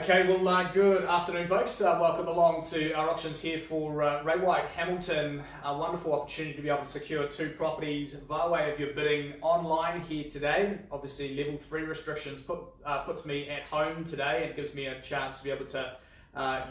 Okay, well, good afternoon, folks. Welcome along to our auctions here for Ray White Hamilton. A wonderful opportunity to be able to secure two properties via way of your bidding online here today. Obviously, level 3 restrictions puts me at home today and gives me a chance to be able to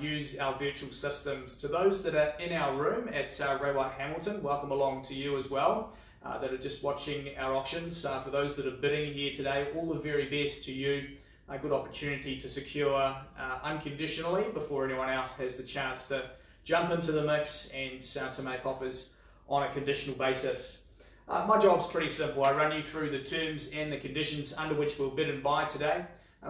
use our virtual systems. To those that are in our room at Ray White Hamilton, welcome along to you as well. That are just watching our auctions. For those that are bidding here today, all the very best to you. A good opportunity to secure unconditionally before anyone else has the chance to jump into the mix and to make offers on a conditional basis. My job's pretty simple. I run you through the terms and the conditions under which we'll bid and buy today.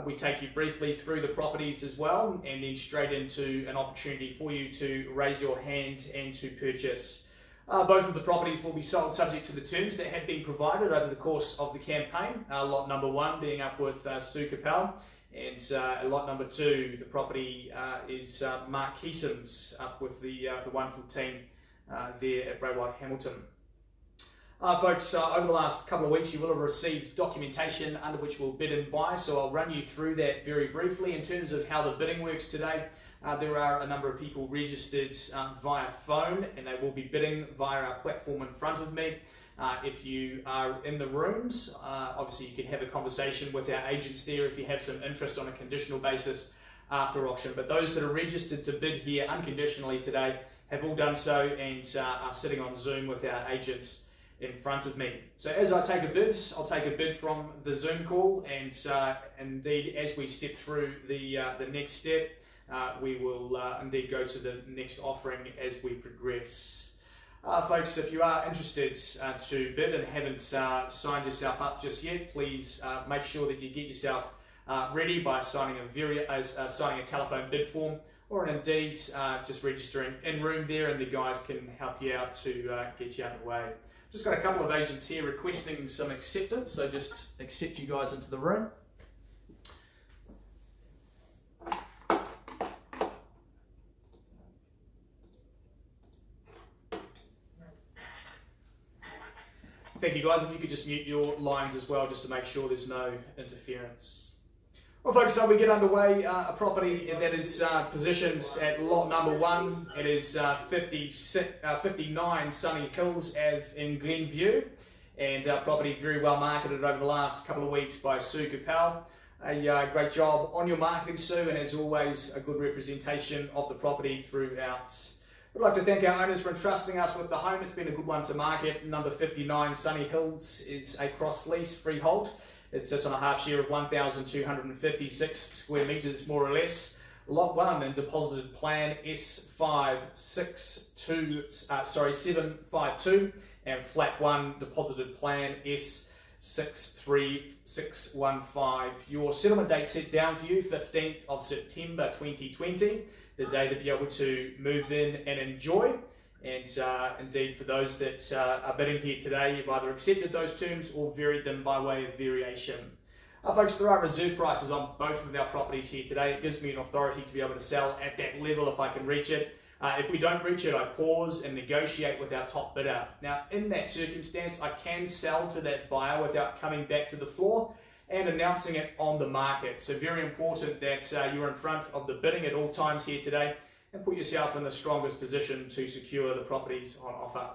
We take you briefly through the properties as well, and then straight into an opportunity for you to raise your hand and to purchase. Both of the properties will be sold subject to the terms that have been provided over the course of the campaign. Lot number 1 being up with Sue Capel, and lot number 2, the property is Mark Keesum's up with the wonderful team there at Ray White Hamilton. Folks, over the last couple of weeks you will have received documentation under which we'll bid and buy, so I'll run you through that very briefly. In terms of how the bidding works today, there are a number of people registered via phone, and they will be bidding via our platform in front of me. If you are in the rooms, obviously you can have a conversation with our agents there if you have some interest on a conditional basis after auction. But those that are registered to bid here unconditionally today have all done so and are sitting on Zoom with our agents in front of me. So as I take a bid, I'll take a bid from the Zoom call, and indeed as we step through the next step, we will indeed go to the next offering as we progress. Folks, if you are interested to bid and haven't signed yourself up just yet, please make sure that you get yourself ready by signing a telephone bid form, or indeed just registering in room there, and the guys can help you out to get you underway. Just got a couple of agents here requesting some acceptance, so just accept you guys into the room. Thank you guys. If you could just mute your lines as well, just to make sure there's no interference. Well folks, so we get underway. A property that is positioned at lot number 1. It is 59 Sunny Hills Ave in Glenview, and property very well marketed over the last couple of weeks by Sue Capel. A great job on your marketing, Sue, and as always a good representation of the property throughout. We'd like to thank our owners for entrusting us with the home. It's been a good one to market. Number 59 Sunny Hills is a cross-lease freehold. It sits on a half share of 1,256 square metres, more or less. Lot 1 in deposited plan S752, and flat 1 deposited plan S63615. Your settlement date set down for you, 15th of September 2020. The day that you're able to move in and enjoy. And indeed, for those that are bidding here today, you've either accepted those terms or varied them by way of variation. Folks, there are reserve prices on both of our properties here today. It gives me an authority to be able to sell at that level if I can reach it. If we don't reach it, I pause and negotiate with our top bidder. Now, in that circumstance, I can sell to that buyer without coming back to the floor and announcing it on the market. So very important that you're in front of the bidding at all times here today and put yourself in the strongest position to secure the properties on offer.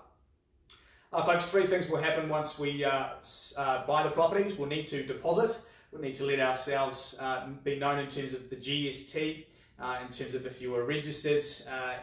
Folks, 3 things will happen once we buy the properties. We'll need to deposit. We'll need to let ourselves be known in terms of the GST, in terms of if you are registered,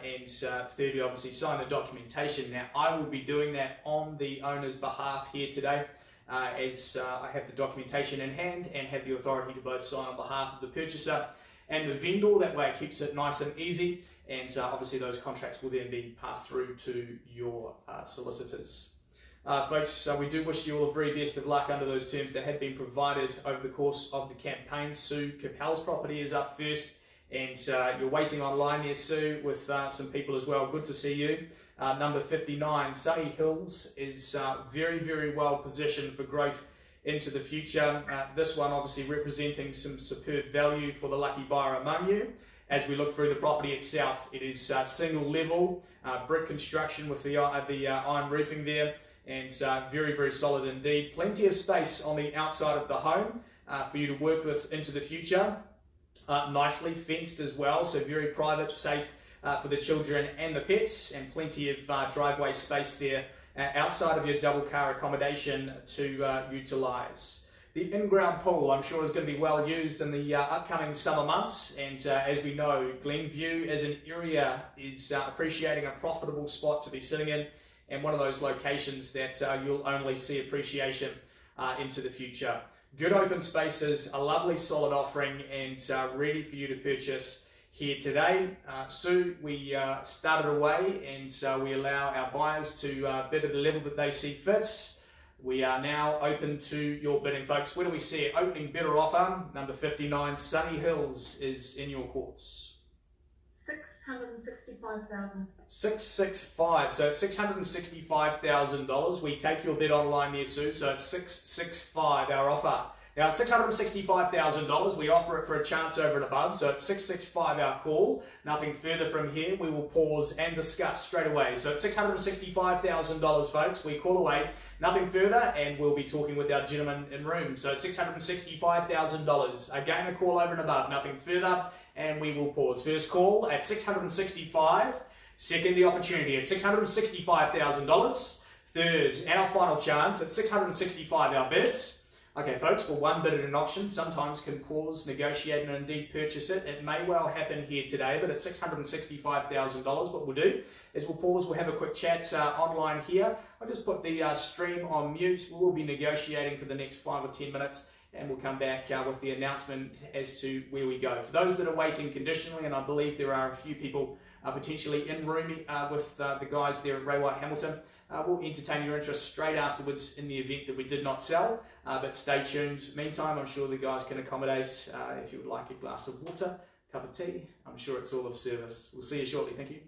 and thirdly, obviously, sign the documentation. Now, I will be doing that on the owner's behalf here today, as I have the documentation in hand and have the authority to both sign on behalf of the purchaser and the vendor. That way it keeps it nice and easy, and obviously those contracts will then be passed through to your solicitors. Folks, we do wish you all the very best of luck under those terms that have been provided over the course of the campaign. Sue Capel's property is up first, and you're waiting online there, Sue, with some people as well. Good to see you. Number 59, Sunny Hills, is very, very well positioned for growth into the future. This one obviously representing some superb value for the lucky buyer among you. As we look through the property itself, it is single level, brick construction with the iron roofing there, and very, very solid indeed. Plenty of space on the outside of the home for you to work with into the future. nicely fenced as well, so very private, safe for the children and the pets, and plenty of driveway space there outside of your double car accommodation to utilise. The in-ground pool, I'm sure, is going to be well used in the upcoming summer months, and as we know, Glenview as an area is appreciating a profitable spot to be sitting in, and one of those locations that you'll only see appreciation into the future. Good open spaces, a lovely solid offering, and ready for you to purchase here today. Sue, we started away, and we allow our buyers to bid at the level that they see fit. We are now open to your bidding, folks. Where do we see it? Opening bidder offer, number 59, Sunny Hills, is in your courts. 665,000. 665. So it's $665,000. We take your bid online there, Sue. So it's 665, our offer. Now it's $665,000. We offer it for a chance over and above. So it's 665 our call. Nothing further from here. We will pause and discuss straight away. So it's $665,000, folks. We call away. Nothing further, and we'll be talking with our gentleman in room. So $665,000. Again, a call over and above. Nothing further, and we will pause. First call at 665. Second, the opportunity at $665,000. Third, and our final chance at 665 our bids. Okay, folks, well, one bid at an auction sometimes can pause, negotiate, and indeed purchase it. It may well happen here today, but at $665,000, what we'll do is we'll pause, we'll have a quick chat online here. I'll just put the stream on mute. We'll be negotiating for the next 5 or 10 minutes, and we'll come back with the announcement as to where we go. For those that are waiting conditionally, and I believe there are a few people potentially in room with the guys there at Ray White Hamilton, we'll entertain your interest straight afterwards in the event that we did not sell, but stay tuned. Meantime, I'm sure the guys can accommodate if you would like a glass of water, cup of tea. I'm sure it's all of service. We'll see you shortly. Thank you.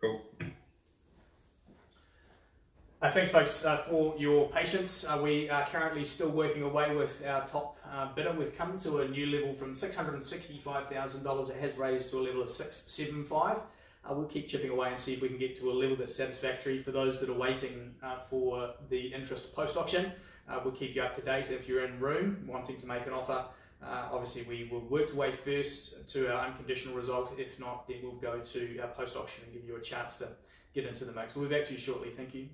Cool. Thanks, folks, for your patience. We are currently still working away with our top bidder. We've come to a new level from $665,000. It has raised to a level of $675,000. We'll keep chipping away and see if we can get to a level that's satisfactory for those that are waiting for the interest post-auction. We'll keep you up to date if you're in room wanting to make an offer. Obviously, we will work our way first to our unconditional result. If not, then we'll go to our post-auction and give you a chance to get into the mix. We'll be back to you shortly. Thank you.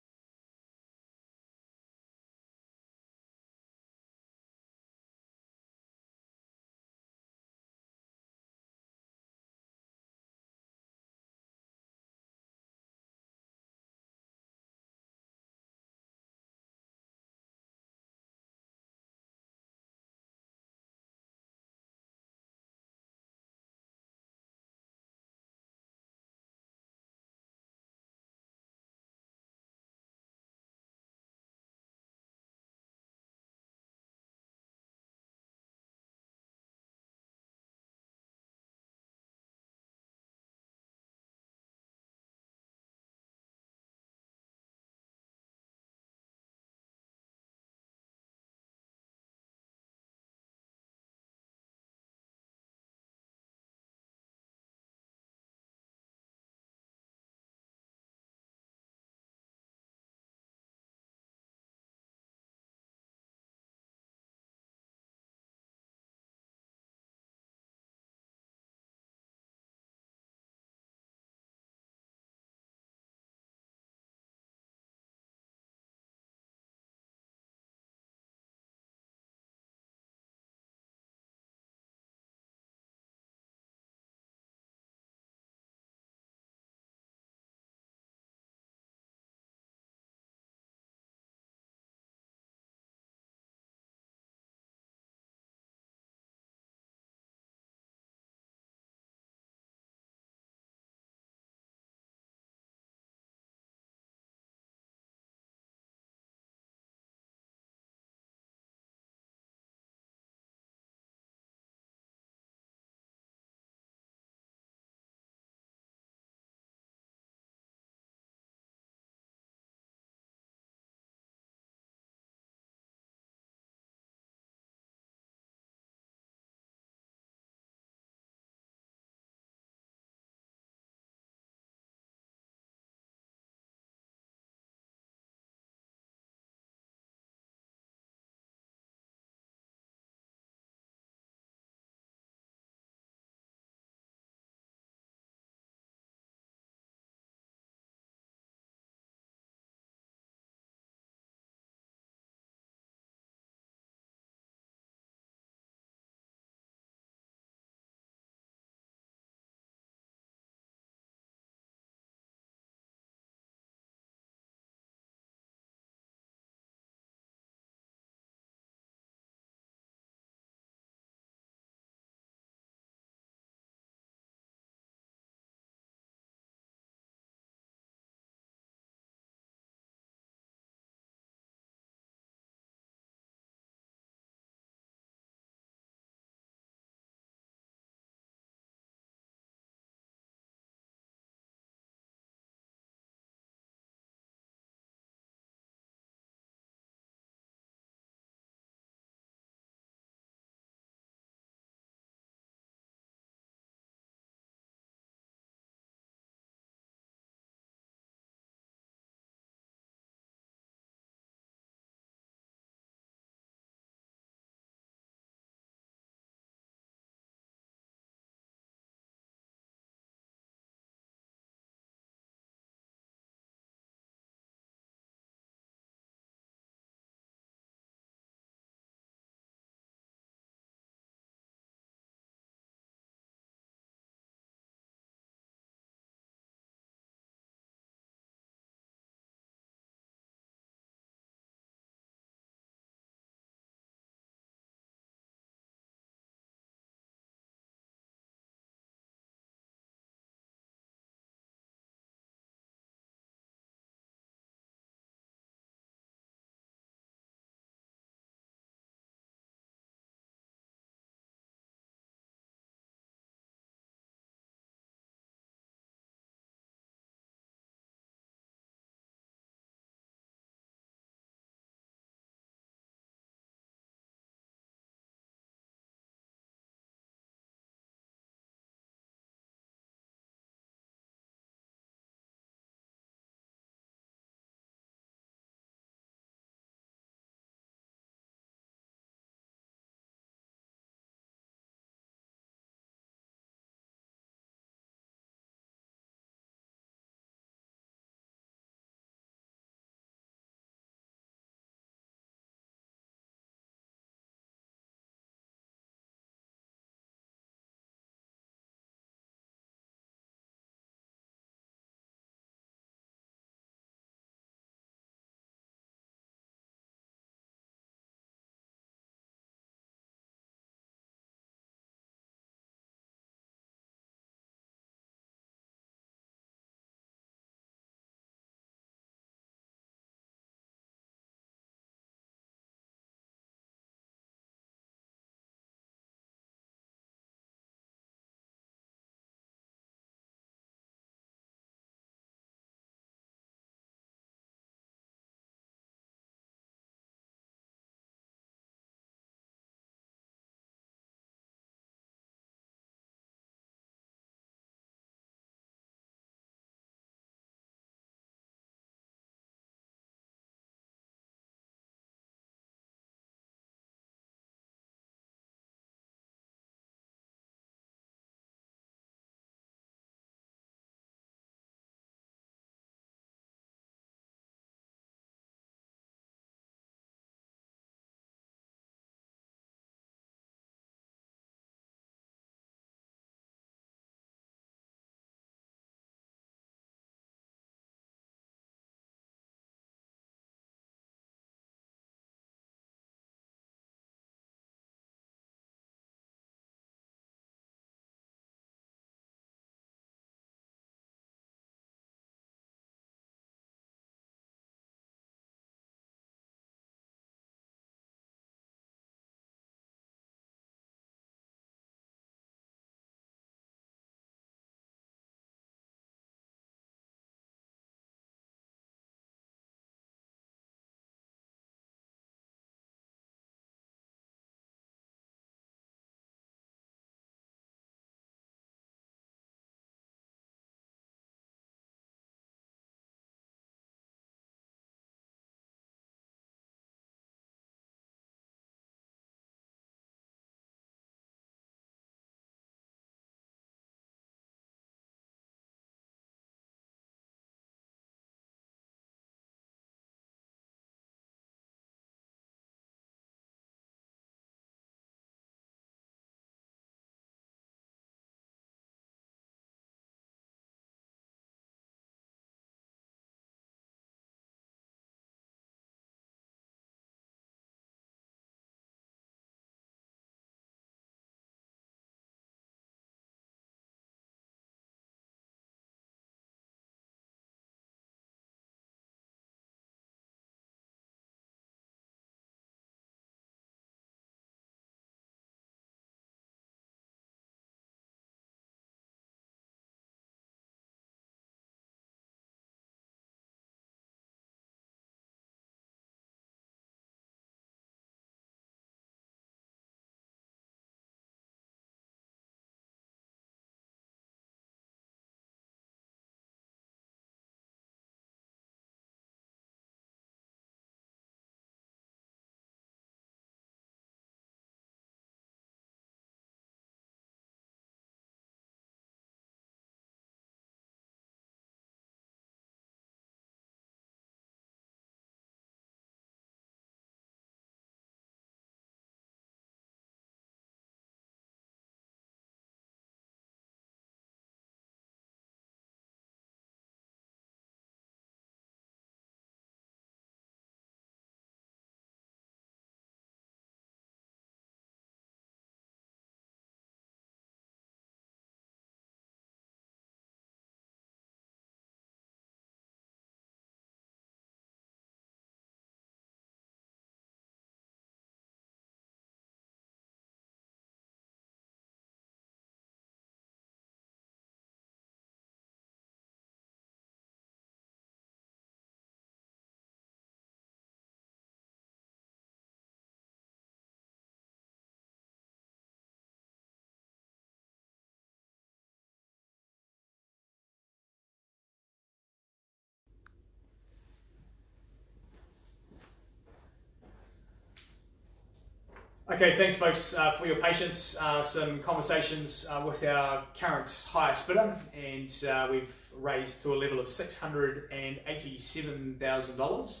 Okay, thanks folks for your patience. Some conversations with our current highest bidder, and we've raised to a level of $687,000.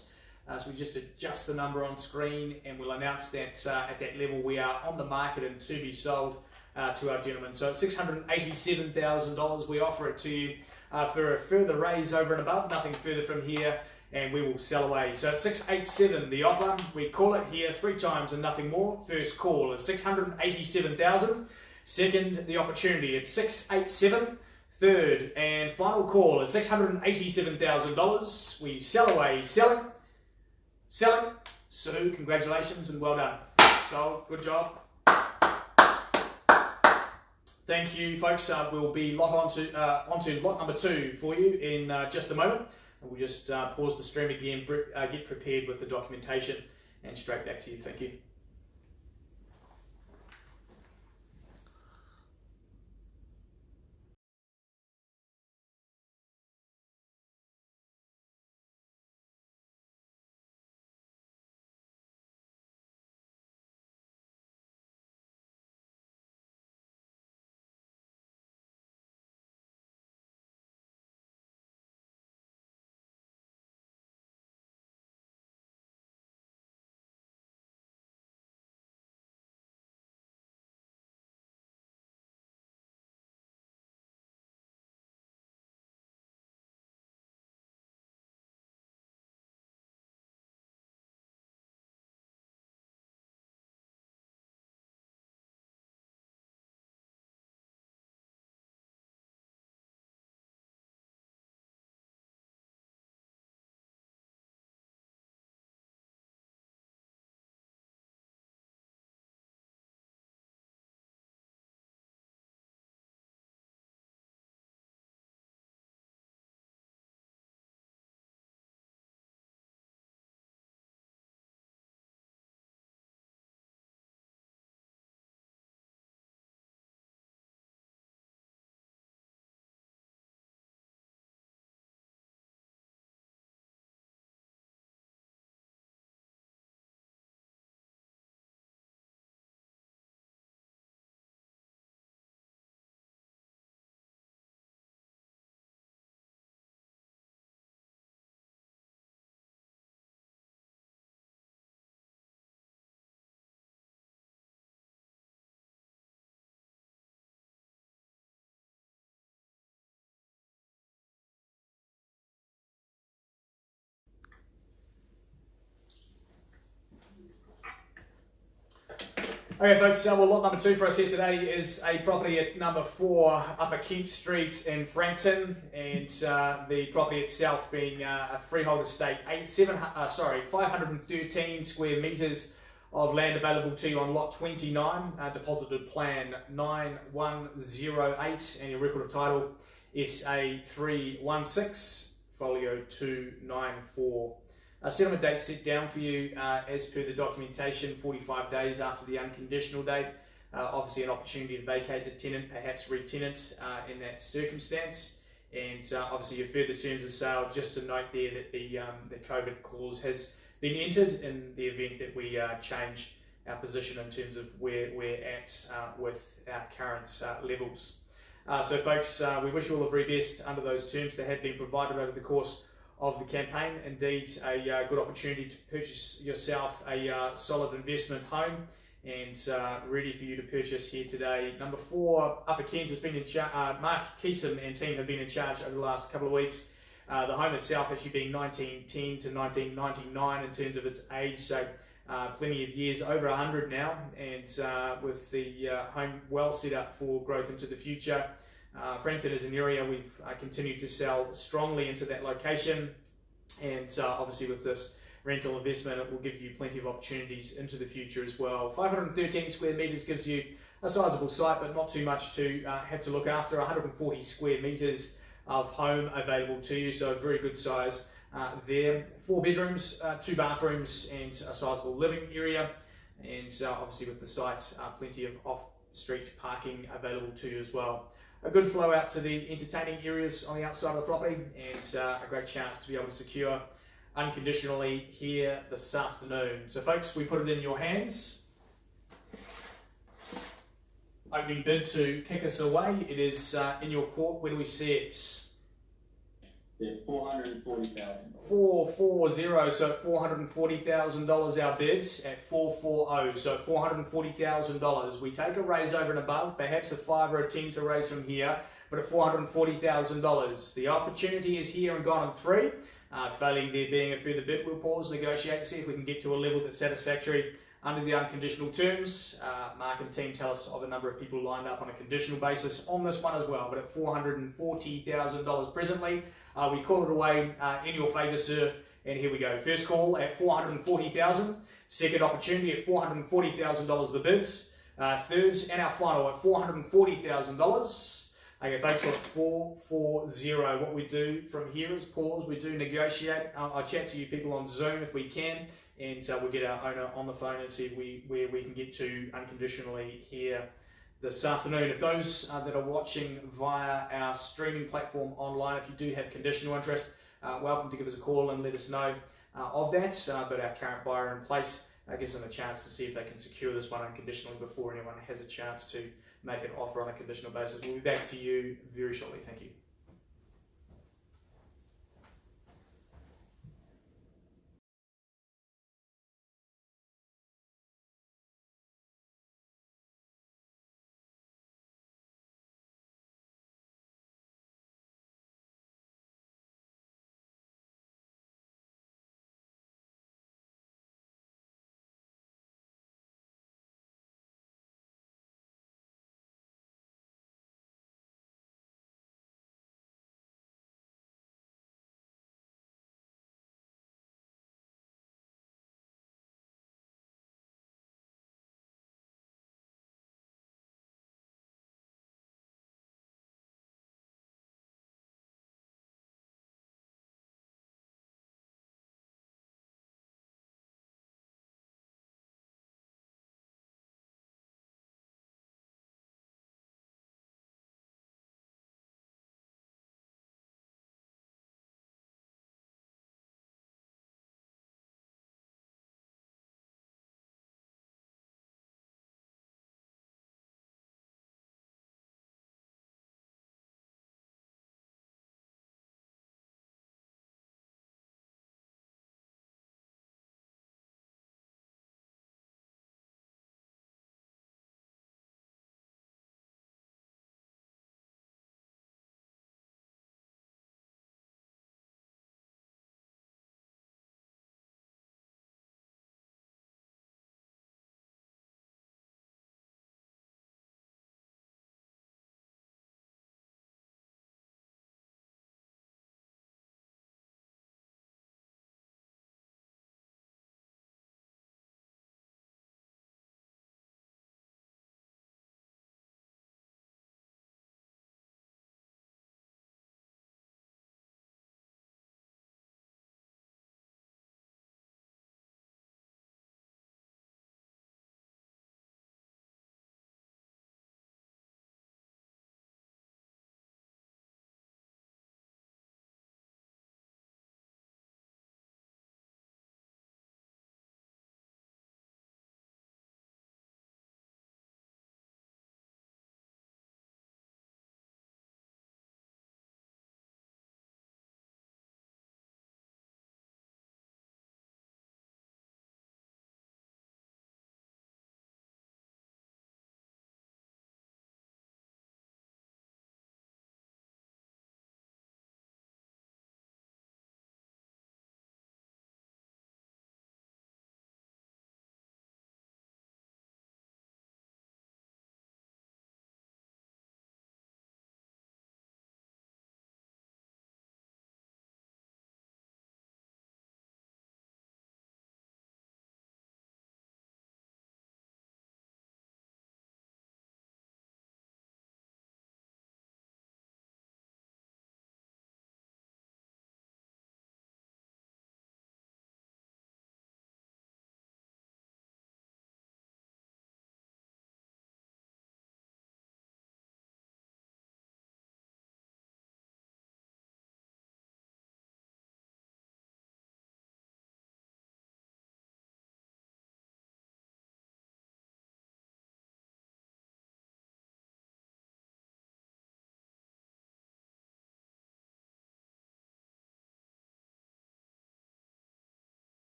So we just adjust the number on screen and we'll announce that at that level we are on the market and to be sold to our gentleman. So at $687,000 we offer it to you for a further raise over and above, nothing further from here, and we will sell away. So at 687 the offer, we call it here 3 times and nothing more. First call is 687,000. Second, the opportunity at 687. Third and final call is $687,000. We sell away, selling. So congratulations and well done. So good job. Thank you, folks. We'll be onto lot number 2 for you in just a moment. We'll just pause the stream again, get prepared with the documentation, and straight back to you. Thank you. Okay folks, well, lot number 2 for us here today is a property at number 4 Upper Kent Street in Frankton, and the property itself being a freehold estate, 513 square metres of land available to you on lot 29, deposited plan 9108, and your record of title SA316, folio 294. A settlement date set down for you as per the documentation, 45 days after the unconditional date. Obviously an opportunity to vacate the tenant, perhaps re-tenant in that circumstance. And obviously your further terms of sale, just to note there that the COVID clause has been entered in the event that we change our position in terms of where we're at with our current levels. So folks, we wish you all the very best under those terms that have been provided over the course of the campaign. Indeed, a good opportunity to purchase yourself a solid investment home, and ready for you to purchase here today. Number 4, Upper Kent has been in charge. Mark Keeson and team have been in charge over the last couple of weeks. The home itself actually being 1910 to 1999 in terms of its age, so plenty of years, over 100 now, and with the home well set up for growth into the future. Frankton is an area we've continued to sell strongly into that location, and obviously with this rental investment it will give you plenty of opportunities into the future as well. 513 square metres gives you a sizable site, but not too much to have to look after. 140 square metres of home available to you, so a very good size there. 4 bedrooms, 2 bathrooms and a sizable living area, and obviously with the site plenty of off-street parking available to you as well. A good flow out to the entertaining areas on the outside of the property, and a great chance to be able to secure unconditionally here this afternoon. So folks, we put it in your hands. opening bid to kick us away. It is in your court. Where do we see it? Yeah, $440,000. 440, so $440,000 our bids at 440, so $440,000. We take a raise over and above, perhaps a 5 or a 10 to raise from here, but at $440,000. The opportunity is here and gone on 3. Failing there being a further bid, we'll pause, negotiate, see if we can get to a level that's satisfactory under the unconditional terms. Mark and team tell us of a number of people lined up on a conditional basis on this one as well, but at $440,000 presently. We call it away in your favour, sir, and here we go. First call at $440,000. Second opportunity at $440,000 the bids. Third and our final at $440,000. Okay, folks, we're at 440. What we do from here is pause. We do negotiate. I'll chat to you people on Zoom if we can, and we'll get our owner on the phone and see where we can get to unconditionally here this afternoon. If those that are watching via our streaming platform online, if you do have conditional interest, welcome to give us a call and let us know of that. But our current buyer in place gives them a chance to see if they can secure this one unconditionally before anyone has a chance to make an offer on a conditional basis. We'll be back to you very shortly. Thank you.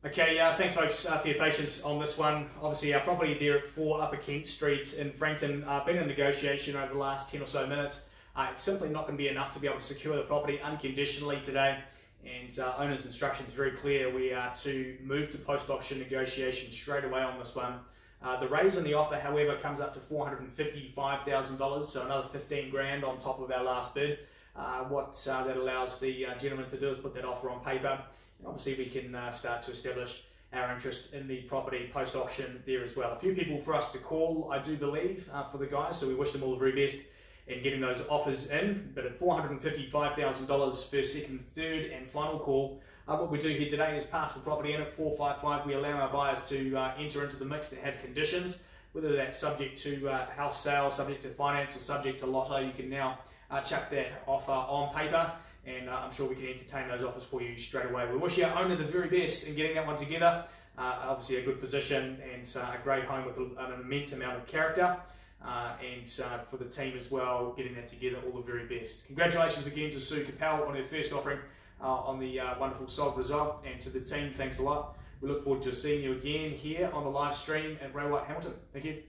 Okay, thanks folks for your patience on this one. Obviously our property there at 4 Upper Kent Street in Frankton, been in negotiation over the last 10 or so minutes. It's simply not going to be enough to be able to secure the property unconditionally today, and owner's instructions are very clear. We are to move to post-auction negotiation straight away on this one. The raise on the offer, however, comes up to $455,000, so another 15 grand on top of our last bid. What that allows the gentleman to do is put that offer on paper. Obviously we can start to establish our interest in the property post-auction there as well. A few people for us to call, I do believe, for the guys, so we wish them all the very best in getting those offers in. But at $455,000 first, second, third and final call, what we do here today is pass the property in at 455. We allow our buyers to enter into the mix to have conditions, whether that's subject to house sale, subject to finance or subject to lotto. You can now chuck that offer on paper, and I'm sure we can entertain those offers for you straight away. We wish our owner the very best in getting that one together. Obviously a good position and a great home with an immense amount of character, and for the team as well, getting that together, all the very best. Congratulations again to Sue Capel on her first offering on the wonderful sold result, and to the team, thanks a lot. We look forward to seeing you again here on the live stream at Ray White Hamilton. Thank you.